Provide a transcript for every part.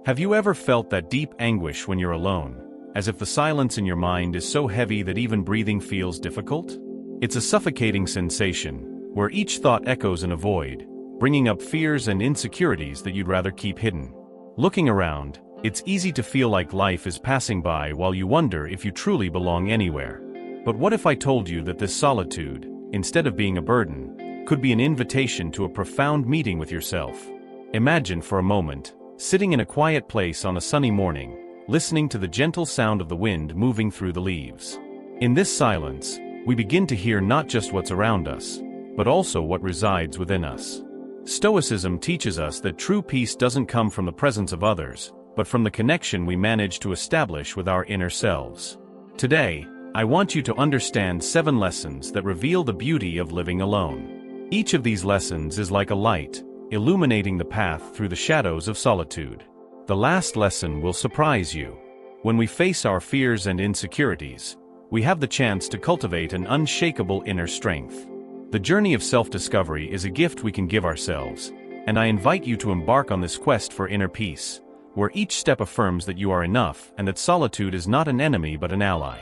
Have you ever felt that deep anguish when you're alone, as if the silence in your mind is so heavy that even breathing feels difficult? It's a suffocating sensation, where each thought echoes in a void, bringing up fears and insecurities that you'd rather keep hidden. Looking around, it's easy to feel like life is passing by while you wonder if you truly belong anywhere. But what if I told you that this solitude, instead of being a burden, could be an invitation to a profound meeting with yourself? Imagine for a moment, sitting in a quiet place on a sunny morning, listening to the gentle sound of the wind moving through the leaves. In this silence, we begin to hear not just what's around us, but also what resides within us. Stoicism teaches us that true peace doesn't come from the presence of others, but from the connection we manage to establish with our inner selves. Today, I want you to understand 7 lessons that reveal the beauty of living alone. Each of these lessons is like a light, illuminating the path through the shadows of solitude. The last lesson will surprise you. When we face our fears and insecurities, we have the chance to cultivate an unshakable inner strength. The journey of self-discovery is a gift we can give ourselves, and I invite you to embark on this quest for inner peace, where each step affirms that you are enough and that solitude is not an enemy but an ally.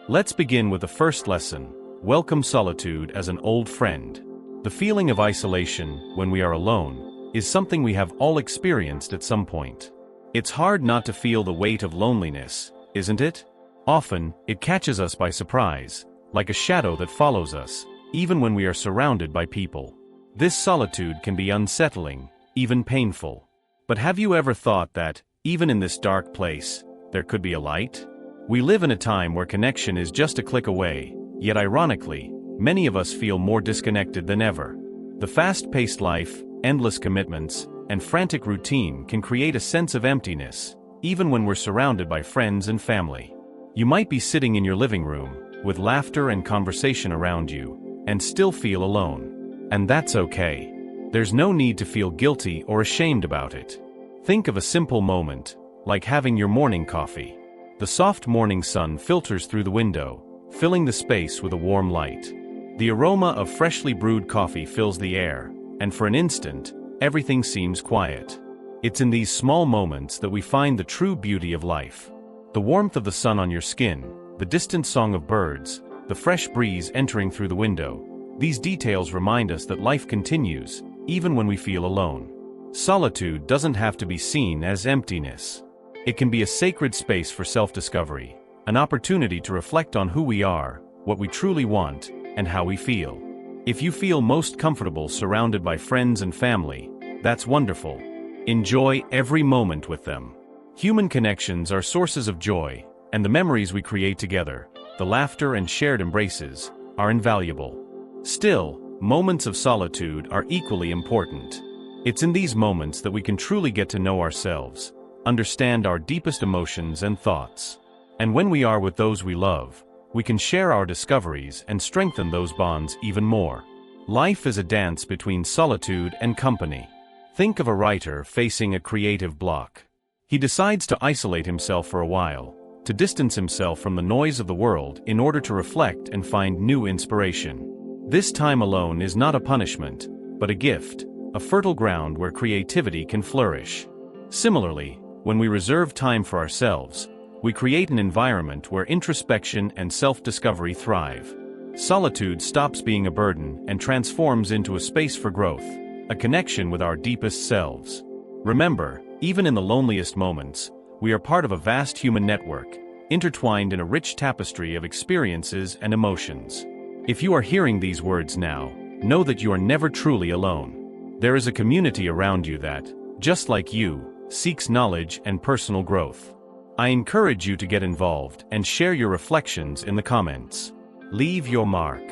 Let's begin with the first lesson: welcome solitude as an old friend. The feeling of isolation, when we are alone, is something we have all experienced at some point. It's hard not to feel the weight of loneliness, isn't it? Often, it catches us by surprise, like a shadow that follows us, even when we are surrounded by people. This solitude can be unsettling, even painful. But have you ever thought that, even in this dark place, there could be a light? We live in a time where connection is just a click away, yet ironically, many of us feel more disconnected than ever. The fast-paced life, endless commitments, and frantic routine can create a sense of emptiness, even when we're surrounded by friends and family. You might be sitting in your living room, with laughter and conversation around you, and still feel alone. And that's okay. There's no need to feel guilty or ashamed about it. Think of a simple moment, like having your morning coffee. The soft morning sun filters through the window, filling the space with a warm light. The aroma of freshly brewed coffee fills the air, and for an instant, everything seems quiet. It's in these small moments that we find the true beauty of life. The warmth of the sun on your skin, the distant song of birds, the fresh breeze entering through the window. These details remind us that life continues, even when we feel alone. Solitude doesn't have to be seen as emptiness. It can be a sacred space for self-discovery, an opportunity to reflect on who we are, what we truly want, and how we feel. If you feel most comfortable surrounded by friends and family, that's wonderful. Enjoy every moment with them. Human connections are sources of joy, and the memories we create together, the laughter and shared embraces, are invaluable. Still, moments of solitude are equally important. It's in these moments that we can truly get to know ourselves, understand our deepest emotions and thoughts. And when we are with those we love, we can share our discoveries and strengthen those bonds even more. Life is a dance between solitude and company. Think of a writer facing a creative block. He decides to isolate himself for a while, to distance himself from the noise of the world in order to reflect and find new inspiration. This time alone is not a punishment, but a gift, a fertile ground where creativity can flourish. Similarly, when we reserve time for ourselves, we create an environment where introspection and self-discovery thrive. Solitude stops being a burden and transforms into a space for growth, a connection with our deepest selves. Remember, even in the loneliest moments, we are part of a vast human network, intertwined in a rich tapestry of experiences and emotions. If you are hearing these words now, know that you are never truly alone. There is a community around you that, just like you, seeks knowledge and personal growth. I encourage you to get involved and share your reflections in the comments. Leave your mark.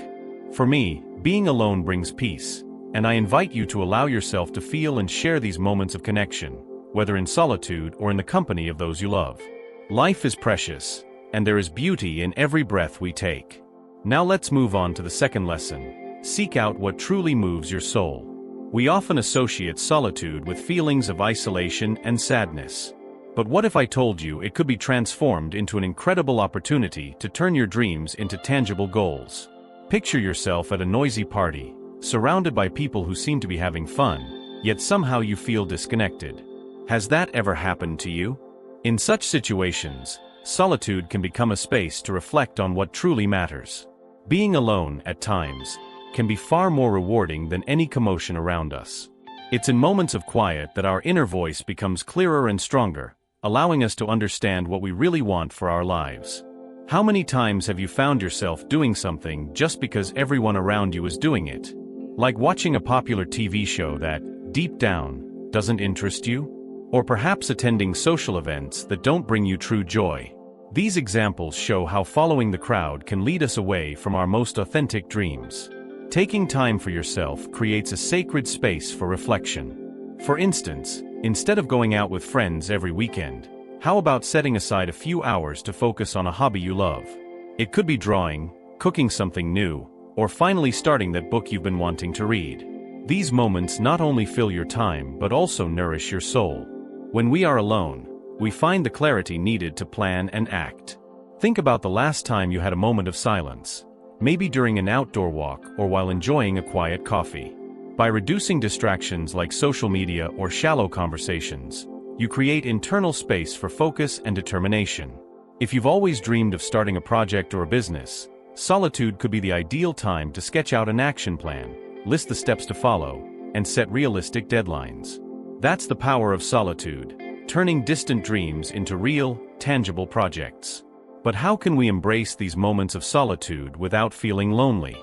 For me, being alone brings peace, and I invite you to allow yourself to feel and share these moments of connection, whether in solitude or in the company of those you love. Life is precious, and there is beauty in every breath we take. Now let's move on to the second lesson. Seek out what truly moves your soul. We often associate solitude with feelings of isolation and sadness. But what if I told you it could be transformed into an incredible opportunity to turn your dreams into tangible goals? Picture yourself at a noisy party, surrounded by people who seem to be having fun, yet somehow you feel disconnected. Has that ever happened to you? In such situations, solitude can become a space to reflect on what truly matters. Being alone, at times, can be far more rewarding than any commotion around us. It's in moments of quiet that our inner voice becomes clearer and stronger, allowing us to understand what we really want for our lives. How many times have you found yourself doing something just because everyone around you is doing it? Like watching a popular TV show that, deep down, doesn't interest you? Or perhaps attending social events that don't bring you true joy. These examples show how following the crowd can lead us away from our most authentic dreams. Taking time for yourself creates a sacred space for reflection. For instance, instead of going out with friends every weekend, how about setting aside a few hours to focus on a hobby you love? It could be drawing, cooking something new, or finally starting that book you've been wanting to read. These moments not only fill your time but also nourish your soul. When we are alone, we find the clarity needed to plan and act. Think about the last time you had a moment of silence, maybe during an outdoor walk or while enjoying a quiet coffee. By reducing distractions like social media or shallow conversations, you create internal space for focus and determination. If you've always dreamed of starting a project or a business, solitude could be the ideal time to sketch out an action plan, list the steps to follow, and set realistic deadlines. That's the power of solitude, turning distant dreams into real, tangible projects. But how can we embrace these moments of solitude without feeling lonely?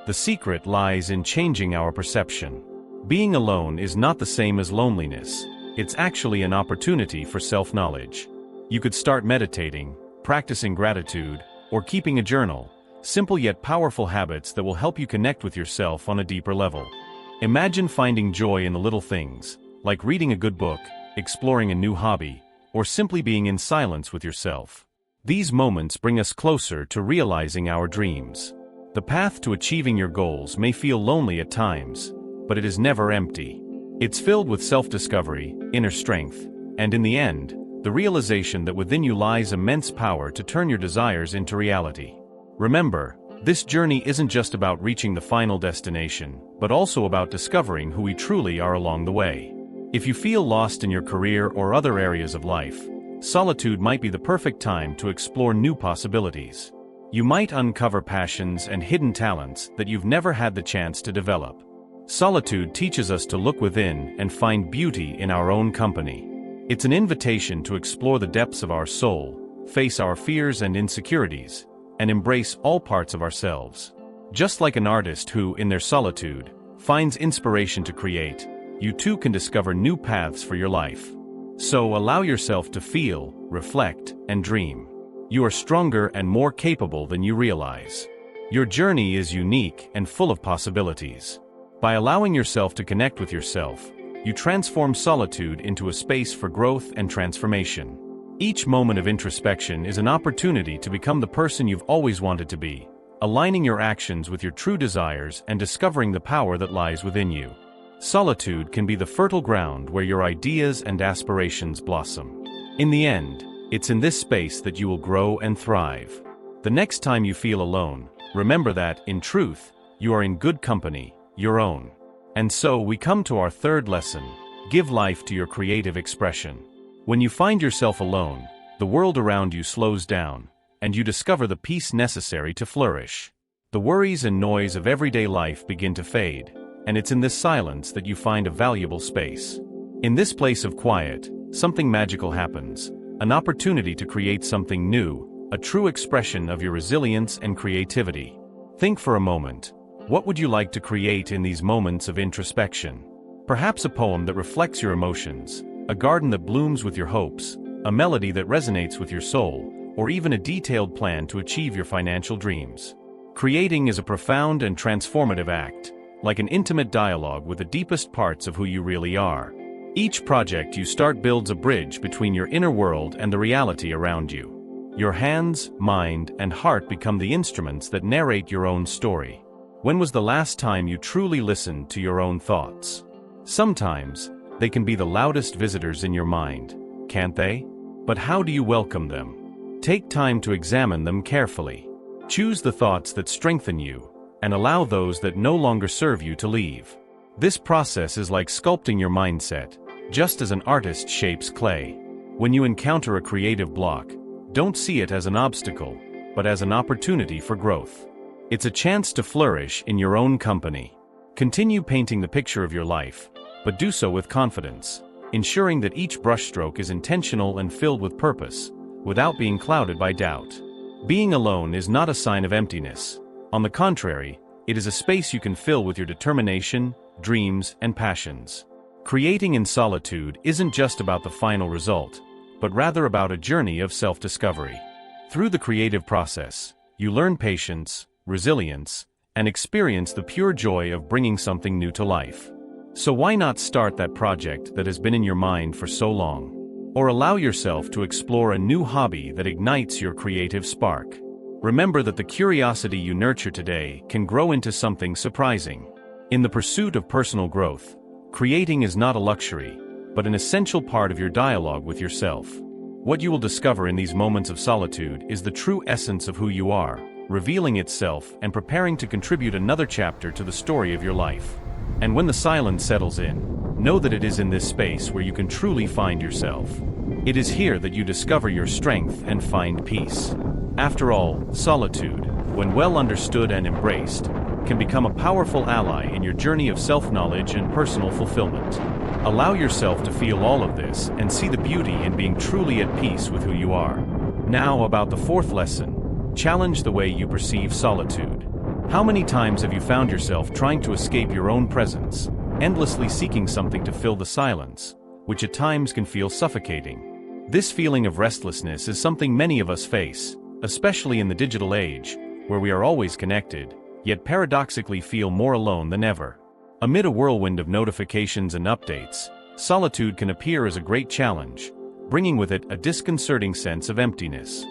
The secret lies in changing our perception. Being alone is not the same as loneliness. It's actually an opportunity for self-knowledge. You could start meditating, practicing gratitude, or keeping a journal, simple yet powerful habits that will help you connect with yourself on a deeper level. Imagine finding joy in the little things, like reading a good book, exploring a new hobby, or simply being in silence with yourself. These moments bring us closer to realizing our dreams. The path to achieving your goals may feel lonely at times, but it is never empty. It's filled with self-discovery, inner strength, and in the end, the realization that within you lies immense power to turn your desires into reality. Remember, this journey isn't just about reaching the final destination, but also about discovering who we truly are along the way. If you feel lost in your career or other areas of life, solitude might be the perfect time to explore new possibilities. You might uncover passions and hidden talents that you've never had the chance to develop. Solitude teaches us to look within and find beauty in our own company. It's an invitation to explore the depths of our soul, face our fears and insecurities, and embrace all parts of ourselves. Just like an artist who, in their solitude, finds inspiration to create, you too can discover new paths for your life. So allow yourself to feel, reflect, and dream. You are stronger and more capable than you realize. Your journey is unique and full of possibilities. By allowing yourself to connect with yourself, you transform solitude into a space for growth and transformation. Each moment of introspection is an opportunity to become the person you've always wanted to be, aligning your actions with your true desires and discovering the power that lies within you. Solitude can be the fertile ground where your ideas and aspirations blossom. In the end, it's in this space that you will grow and thrive. The next time you feel alone, remember that, in truth, you are in good company, your own. And so we come to our third lesson: give life to your creative expression. When you find yourself alone, the world around you slows down, and you discover the peace necessary to flourish. The worries and noise of everyday life begin to fade, and it's in this silence that you find a valuable space. In this place of quiet, something magical happens, an opportunity to create something new, a true expression of your resilience and creativity. Think for a moment. What would you like to create in these moments of introspection? Perhaps a poem that reflects your emotions, a garden that blooms with your hopes, a melody that resonates with your soul, or even a detailed plan to achieve your financial dreams. Creating is a profound and transformative act, like an intimate dialogue with the deepest parts of who you really are. Each project you start builds a bridge between your inner world and the reality around you. Your hands, mind, and heart become the instruments that narrate your own story. When was the last time you truly listened to your own thoughts? Sometimes, they can be the loudest visitors in your mind, can't they? But how do you welcome them? Take time to examine them carefully. Choose the thoughts that strengthen you, and allow those that no longer serve you to leave. This process is like sculpting your mindset, just as an artist shapes clay. When you encounter a creative block, don't see it as an obstacle, but as an opportunity for growth. It's a chance to flourish in your own company. Continue painting the picture of your life, but do so with confidence, ensuring that each brushstroke is intentional and filled with purpose, without being clouded by doubt. Being alone is not a sign of emptiness. On the contrary, it is a space you can fill with your determination, dreams, and passions. Creating in solitude isn't just about the final result, but rather about a journey of self-discovery. Through the creative process, you learn patience, resilience, and experience the pure joy of bringing something new to life. So why not start that project that has been in your mind for so long? Or allow yourself to explore a new hobby that ignites your creative spark. Remember that the curiosity you nurture today can grow into something surprising. In the pursuit of personal growth, creating is not a luxury, but an essential part of your dialogue with yourself. What you will discover in these moments of solitude is the true essence of who you are, revealing itself and preparing to contribute another chapter to the story of your life. And when the silence settles in, know that it is in this space where you can truly find yourself. It is here that you discover your strength and find peace. After all, solitude, when well understood and embraced, can become a powerful ally in your journey of self-knowledge and personal fulfillment. Allow yourself to feel all of this and see the beauty in being truly at peace with who you are. Now about the fourth lesson, challenge the way you perceive solitude. How many times have you found yourself trying to escape your own presence, endlessly seeking something to fill the silence, which at times can feel suffocating? This feeling of restlessness is something many of us face, especially in the digital age, where we are always connected, yet paradoxically feel more alone than ever. Amid a whirlwind of notifications and updates, solitude can appear as a great challenge, bringing with it a disconcerting sense of emptiness.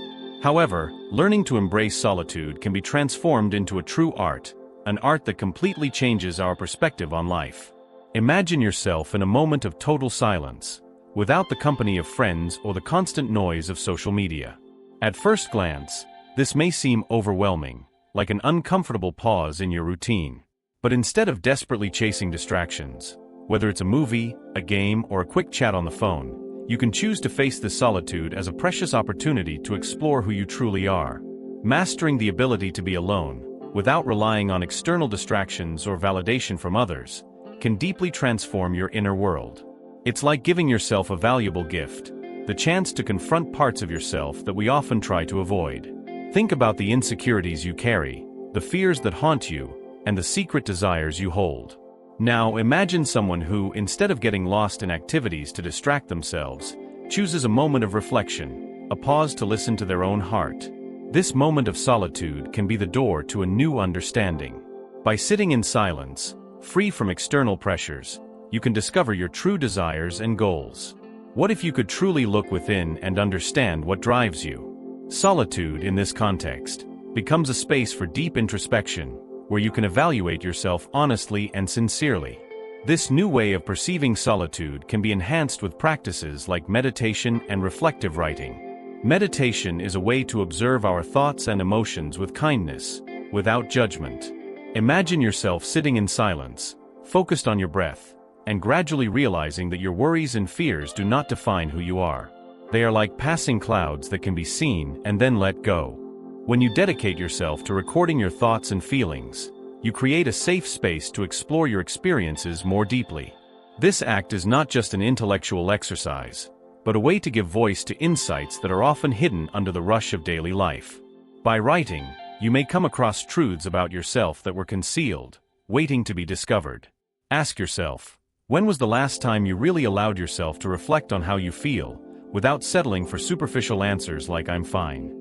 However, learning to embrace solitude can be transformed into a true art, an art that completely changes our perspective on life. Imagine yourself in a moment of total silence, without the company of friends or the constant noise of social media. At first glance, this may seem overwhelming, like an uncomfortable pause in your routine. But instead of desperately chasing distractions, whether it's a movie, a game, or a quick chat on the phone, you can choose to face this solitude as a precious opportunity to explore who you truly are. Mastering the ability to be alone, without relying on external distractions or validation from others, can deeply transform your inner world. It's like giving yourself a valuable gift, the chance to confront parts of yourself that we often try to avoid. Think about the insecurities you carry, the fears that haunt you, and the secret desires you hold. Now imagine someone who, instead of getting lost in activities to distract themselves, chooses a moment of reflection, a pause to listen to their own heart. This moment of solitude can be the door to a new understanding. By sitting in silence, free from external pressures, you can discover your true desires and goals. What if you could truly look within and understand what drives you? Solitude, in this context, becomes a space for deep introspection, where you can evaluate yourself honestly and sincerely. This new way of perceiving solitude can be enhanced with practices like meditation and reflective writing. Meditation is a way to observe our thoughts and emotions with kindness, without judgment. Imagine yourself sitting in silence, focused on your breath, and gradually realizing that your worries and fears do not define who you are. They are like passing clouds that can be seen and then let go. When you dedicate yourself to recording your thoughts and feelings, you create a safe space to explore your experiences more deeply. This act is not just an intellectual exercise, but a way to give voice to insights that are often hidden under the rush of daily life. By writing, you may come across truths about yourself that were concealed, waiting to be discovered. Ask yourself, when was the last time you really allowed yourself to reflect on how you feel, without settling for superficial answers like "I'm fine"?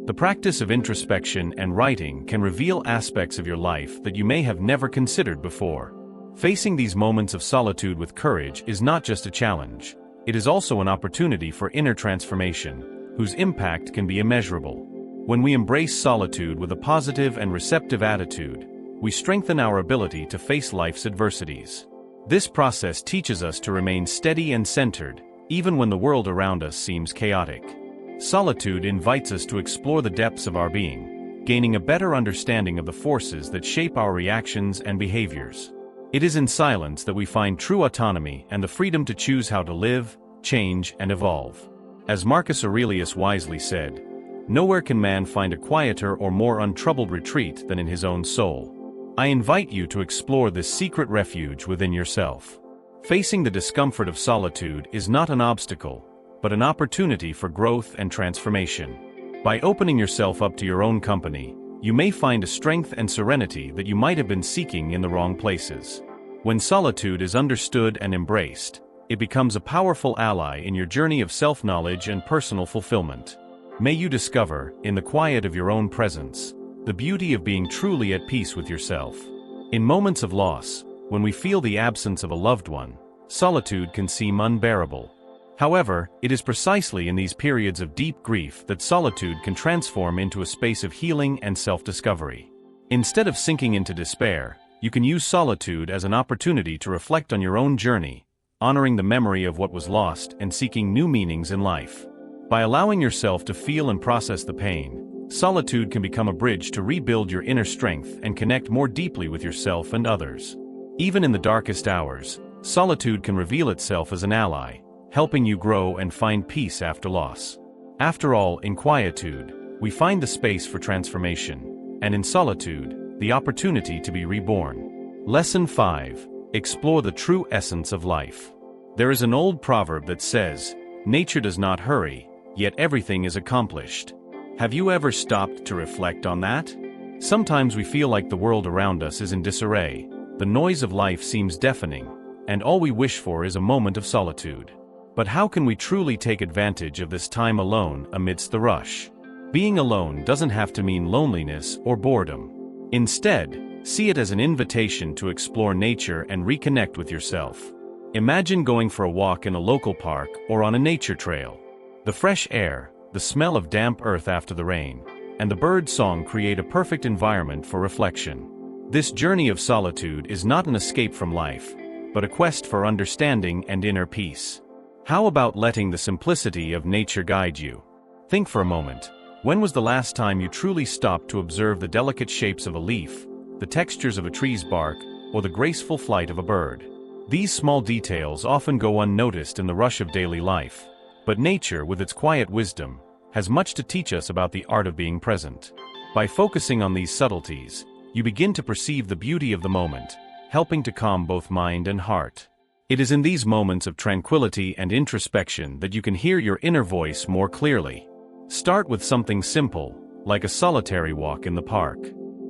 The practice of introspection and writing can reveal aspects of your life that you may have never considered before. Facing these moments of solitude with courage is not just a challenge, it is also an opportunity for inner transformation, whose impact can be immeasurable. When we embrace solitude with a positive and receptive attitude, we strengthen our ability to face life's adversities. This process teaches us to remain steady and centered, even when the world around us seems chaotic. Solitude invites us to explore the depths of our being, gaining a better understanding of the forces that shape our reactions and behaviors. It is in silence that we find true autonomy and the freedom to choose how to live, change, and evolve. As Marcus Aurelius wisely said, "Nowhere can man find a quieter or more untroubled retreat than in his own soul." I invite you to explore this secret refuge within yourself. Facing the discomfort of solitude is not an obstacle, but an opportunity for growth and transformation. By opening yourself up to your own company, you may find a strength and serenity that you might have been seeking in the wrong places. When solitude is understood and embraced, it becomes a powerful ally in your journey of self-knowledge and personal fulfillment. May you discover, in the quiet of your own presence, the beauty of being truly at peace with yourself. In moments of loss, when we feel the absence of a loved one, solitude can seem unbearable. However, it is precisely in these periods of deep grief that solitude can transform into a space of healing and self-discovery. Instead of sinking into despair, you can use solitude as an opportunity to reflect on your own journey, honoring the memory of what was lost and seeking new meanings in life. By allowing yourself to feel and process the pain, solitude can become a bridge to rebuild your inner strength and connect more deeply with yourself and others. Even in the darkest hours, solitude can reveal itself as an ally, helping you grow and find peace after loss. After all, in quietude, we find the space for transformation, and in solitude, the opportunity to be reborn. Lesson 5. Explore the true essence of life. There is an old proverb that says, "Nature does not hurry, yet everything is accomplished." Have you ever stopped to reflect on that? Sometimes we feel like the world around us is in disarray, the noise of life seems deafening, and all we wish for is a moment of solitude. But how can we truly take advantage of this time alone amidst the rush? Being alone doesn't have to mean loneliness or boredom. Instead, see it as an invitation to explore nature and reconnect with yourself. Imagine going for a walk in a local park or on a nature trail. The fresh air, the smell of damp earth after the rain, and the bird song create a perfect environment for reflection. This journey of solitude is not an escape from life, but a quest for understanding and inner peace. How about letting the simplicity of nature guide you? Think for a moment. When was the last time you truly stopped to observe the delicate shapes of a leaf, the textures of a tree's bark, or the graceful flight of a bird? These small details often go unnoticed in the rush of daily life, but nature, with its quiet wisdom, has much to teach us about the art of being present. By focusing on these subtleties, you begin to perceive the beauty of the moment, helping to calm both mind and heart. It is in these moments of tranquility and introspection that you can hear your inner voice more clearly. Start with something simple, like a solitary walk in the park.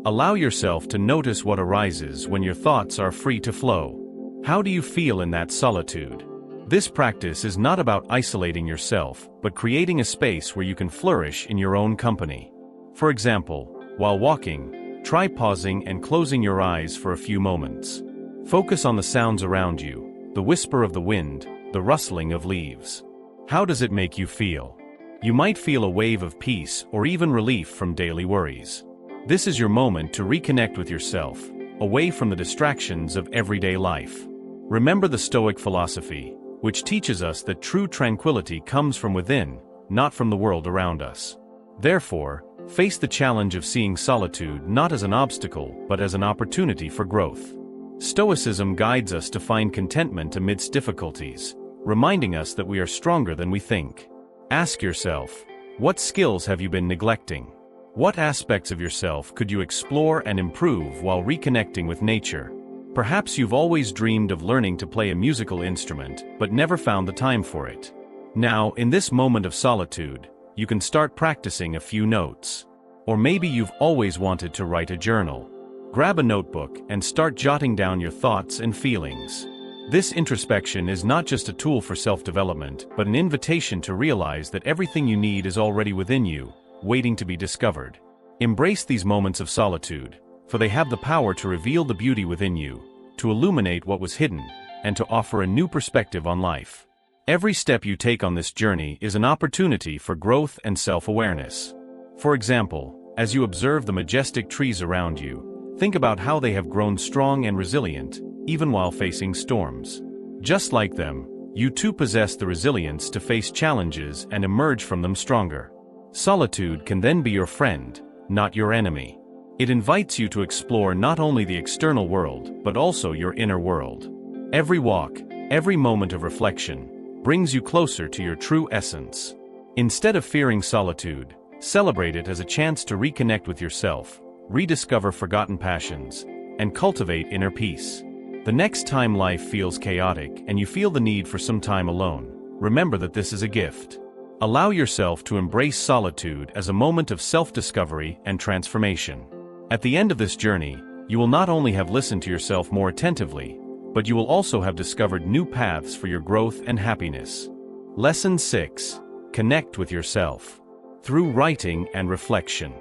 Allow yourself to notice what arises when your thoughts are free to flow. How do you feel in that solitude? This practice is not about isolating yourself, but creating a space where you can flourish in your own company. For example, while walking, try pausing and closing your eyes for a few moments. Focus on the sounds around you, the whisper of the wind, the rustling of leaves. How does it make you feel? You might feel a wave of peace or even relief from daily worries. This is your moment to reconnect with yourself, away from the distractions of everyday life. Remember the Stoic philosophy, which teaches us that true tranquility comes from within, not from the world around us. Therefore, face the challenge of seeing solitude not as an obstacle but as an opportunity for growth. Stoicism guides us to find contentment amidst difficulties, reminding us that we are stronger than we think. Ask yourself, what skills have you been neglecting? What aspects of yourself could you explore and improve while reconnecting with nature? Perhaps you've always dreamed of learning to play a musical instrument, but never found the time for it. Now, in this moment of solitude, you can start practicing a few notes. Or maybe you've always wanted to write a journal. Grab a notebook and start jotting down your thoughts and feelings. This introspection is not just a tool for self-development, but an invitation to realize that everything you need is already within you, waiting to be discovered. Embrace these moments of solitude, for they have the power to reveal the beauty within you, to illuminate what was hidden, and to offer a new perspective on life. Every step you take on this journey is an opportunity for growth and self-awareness. For example, as you observe the majestic trees around you, think about how they have grown strong and resilient, even while facing storms. Just like them, you too possess the resilience to face challenges and emerge from them stronger. Solitude can then be your friend, not your enemy. It invites you to explore not only the external world, but also your inner world. Every walk, every moment of reflection, brings you closer to your true essence. Instead of fearing solitude, celebrate it as a chance to reconnect with yourself, rediscover forgotten passions, and cultivate inner peace. The next time life feels chaotic and you feel the need for some time alone, remember that this is a gift. Allow yourself to embrace solitude as a moment of self-discovery and transformation. At the end of this journey, you will not only have listened to yourself more attentively, but you will also have discovered new paths for your growth and happiness. Lesson 6. Connect with yourself. Through writing and reflection.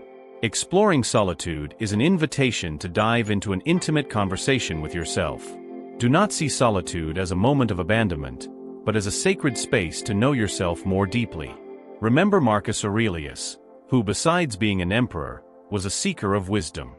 Exploring solitude is an invitation to dive into an intimate conversation with yourself. Do not see solitude as a moment of abandonment, but as a sacred space to know yourself more deeply. Remember Marcus Aurelius, who besides being an emperor, was a seeker of wisdom.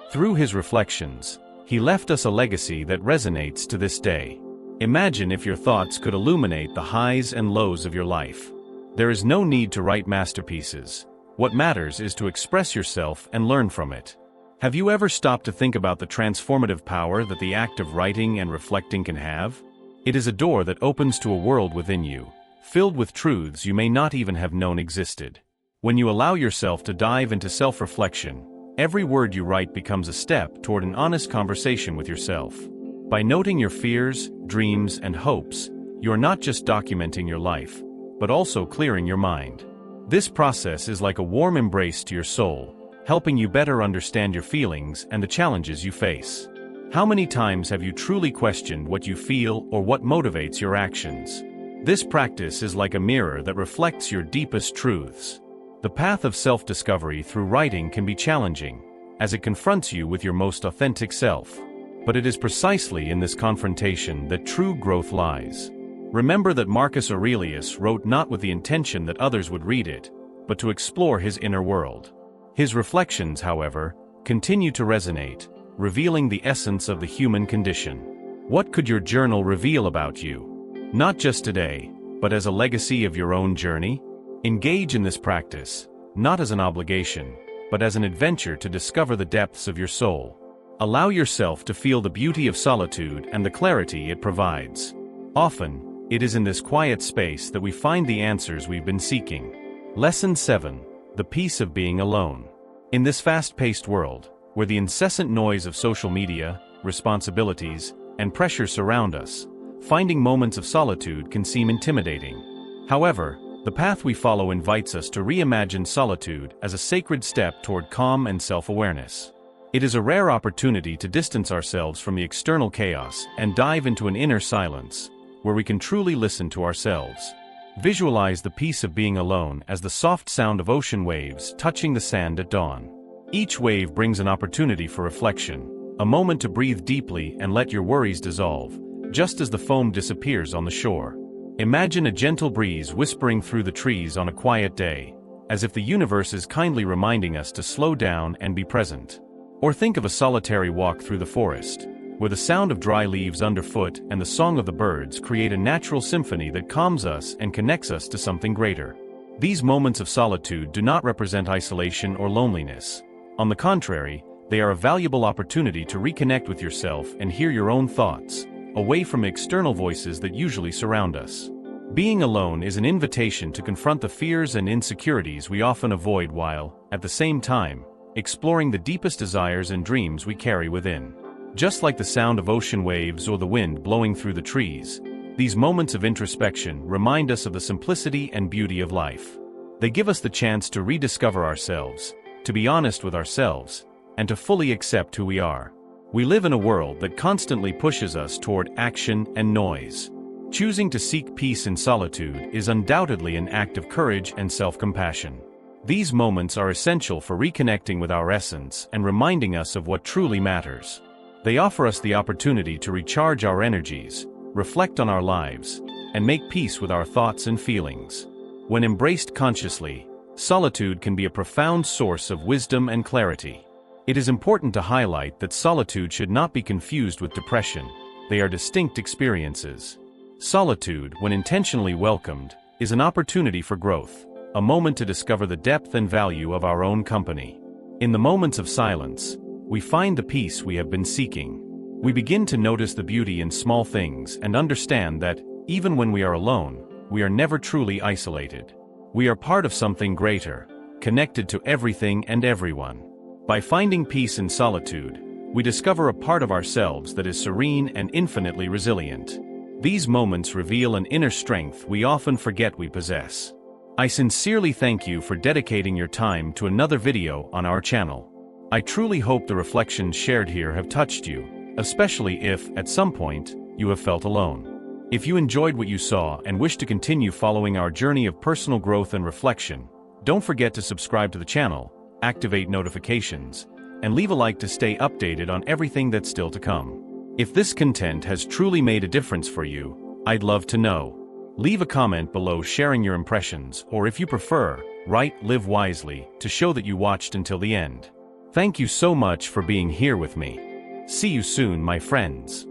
Through his reflections, he left us a legacy that resonates to this day. Imagine if your thoughts could illuminate the highs and lows of your life. There is no need to write masterpieces. What matters is to express yourself and learn from it. Have you ever stopped to think about the transformative power that the act of writing and reflecting can have? It is a door that opens to a world within you, filled with truths you may not even have known existed. When you allow yourself to dive into self-reflection, every word you write becomes a step toward an honest conversation with yourself. By noting your fears, dreams, and hopes, you are not just documenting your life, but also clearing your mind. This process is like a warm embrace to your soul, helping you better understand your feelings and the challenges you face. How many times have you truly questioned what you feel or what motivates your actions? This practice is like a mirror that reflects your deepest truths. The path of self-discovery through writing can be challenging, as it confronts you with your most authentic self. But it is precisely in this confrontation that true growth lies. Remember that Marcus Aurelius wrote not with the intention that others would read it, but to explore his inner world. His reflections, however, continue to resonate, revealing the essence of the human condition. What could your journal reveal about you? Not just today, but as a legacy of your own journey? Engage in this practice, not as an obligation, but as an adventure to discover the depths of your soul. Allow yourself to feel the beauty of solitude and the clarity it provides. Often, it is in this quiet space that we find the answers we've been seeking. Lesson 7. The peace of being alone. In this fast-paced world, where the incessant noise of social media, responsibilities, and pressure surround us, finding moments of solitude can seem intimidating. However, the path we follow invites us to reimagine solitude as a sacred step toward calm and self-awareness. It is a rare opportunity to distance ourselves from the external chaos and dive into an inner silence, where we can truly listen to ourselves. Visualize the peace of being alone as the soft sound of ocean waves touching the sand at dawn. Each wave brings an opportunity for reflection, a moment to breathe deeply and let your worries dissolve, just as the foam disappears on the shore. Imagine a gentle breeze whispering through the trees on a quiet day, as if the universe is kindly reminding us to slow down and be present. Or think of a solitary walk through the forest, where the sound of dry leaves underfoot and the song of the birds create a natural symphony that calms us and connects us to something greater. These moments of solitude do not represent isolation or loneliness. On the contrary, they are a valuable opportunity to reconnect with yourself and hear your own thoughts, away from external voices that usually surround us. Being alone is an invitation to confront the fears and insecurities we often avoid while, at the same time, exploring the deepest desires and dreams we carry within. Just like the sound of ocean waves or the wind blowing through the trees, these moments of introspection remind us of the simplicity and beauty of life. They give us the chance to rediscover ourselves, to be honest with ourselves, and to fully accept who we are. We live in a world that constantly pushes us toward action and noise. Choosing to seek peace in solitude is undoubtedly an act of courage and self-compassion. These moments are essential for reconnecting with our essence and reminding us of what truly matters. They offer us the opportunity to recharge our energies, reflect on our lives, and make peace with our thoughts and feelings. When embraced consciously, solitude can be a profound source of wisdom and clarity. It is important to highlight that solitude should not be confused with depression. They are distinct experiences. Solitude, when intentionally welcomed, is an opportunity for growth, a moment to discover the depth and value of our own company. In the moments of silence, we find the peace we have been seeking. We begin to notice the beauty in small things and understand that, even when we are alone, we are never truly isolated. We are part of something greater, connected to everything and everyone. By finding peace in solitude, we discover a part of ourselves that is serene and infinitely resilient. These moments reveal an inner strength we often forget we possess. I sincerely thank you for dedicating your time to another video on our channel. I truly hope the reflections shared here have touched you, especially if, at some point, you have felt alone. If you enjoyed what you saw and wish to continue following our journey of personal growth and reflection, don't forget to subscribe to the channel, activate notifications, and leave a like to stay updated on everything that's still to come. If this content has truly made a difference for you, I'd love to know. Leave a comment below sharing your impressions, or if you prefer, write "Live wisely" to show that you watched until the end. Thank you so much for being here with me. See you soon, my friends.